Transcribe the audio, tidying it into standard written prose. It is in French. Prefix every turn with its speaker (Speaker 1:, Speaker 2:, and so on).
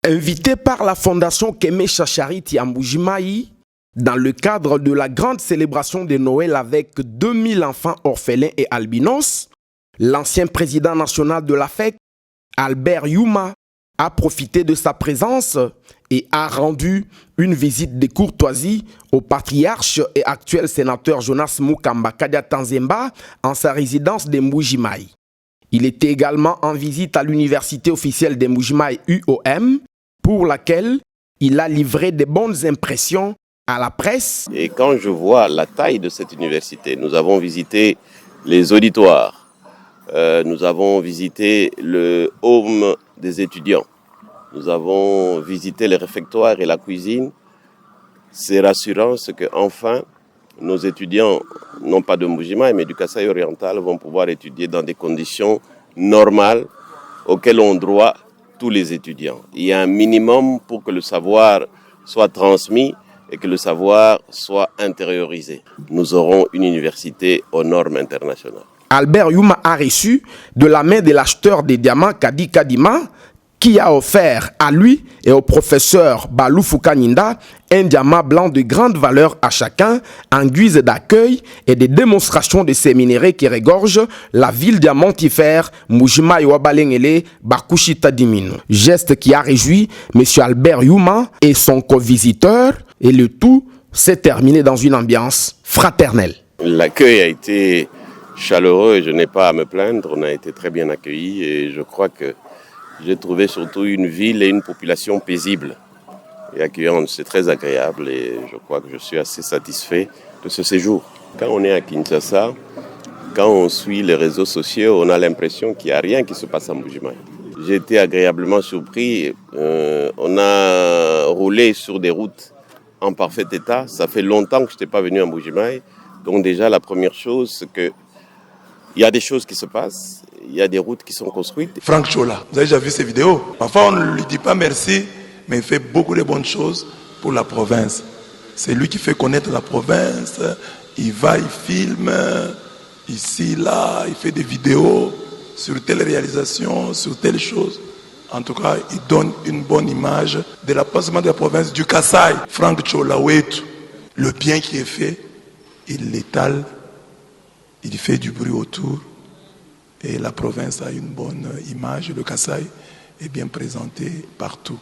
Speaker 1: Invité par la Fondation Kemecha Charity à Mbuji-Mayi, dans le cadre de la grande célébration de Noël avec 2000 enfants orphelins et albinos, l'ancien président national de la FEC, Albert Youma, a profité de sa présence et a rendu une visite de courtoisie au patriarche et actuel sénateur Jonas Mukamba Kadiatanzemba en sa résidence de Mbuji-Mayi. Il était également en visite à l'université officielle de Mbuji-Mayi UOM, pour laquelle il a livré de bonnes impressions à la presse.
Speaker 2: Et quand je vois la taille de cette université, nous avons visité les auditoires, nous avons visité le home des étudiants, nous avons visité les réfectoires et la cuisine. C'est rassurant ce que enfin nos étudiants, non pas de Mbuji-Mayi, mais du Kasaï oriental, vont pouvoir étudier dans des conditions normales auxquelles ont droit tous les étudiants. Il y a un minimum pour que le savoir soit transmis et que le savoir soit intériorisé. Nous aurons une université aux normes internationales.
Speaker 1: Albert Youma a reçu de la main de l'acheteur des diamants Kadi Kadima, qui a offert à lui et au professeur Balou Foukaninda un diamant blanc de grande valeur à chacun en guise d'accueil et de démonstration de ces minéraux qui regorgent la ville diamantifère Mbuji-Mayi Wabalengele Bakushita Diminu. Geste qui a réjoui M. Albert Youma et son co-visiteur, et le tout s'est terminé dans une ambiance fraternelle.
Speaker 2: L'accueil a été chaleureux et je n'ai pas à me plaindre, on a été très bien accueillis et je crois que j'ai trouvé surtout une ville et une population paisible et accueillante. C'est très agréable et je crois que je suis assez satisfait de ce séjour. Quand on est à Kinshasa, quand on suit les réseaux sociaux, on a l'impression qu'il n'y a rien qui se passe à Mbuji-Mayi. J'ai été agréablement surpris. On a roulé sur des routes en parfait état. Ça fait longtemps que je n'étais pas venu à Mbuji-Mayi. Donc déjà, la première chose, c'est qu'il y a des choses qui se passent. Il y a des routes qui sont construites.
Speaker 3: Franck Chola, vous avez déjà vu ses vidéos. Parfois, on ne lui dit pas merci, mais il fait beaucoup de bonnes choses pour la province. C'est lui qui fait connaître la province. Il va, il filme, ici, là, il fait des vidéos sur telle réalisation, sur telle chose. En tout cas, il donne une bonne image de l'avancement de la province du Kasaï. Franck Chola, le bien qui est fait, il l'étale, il fait du bruit autour. Et la province a une bonne image, le Kasaï est bien présenté partout.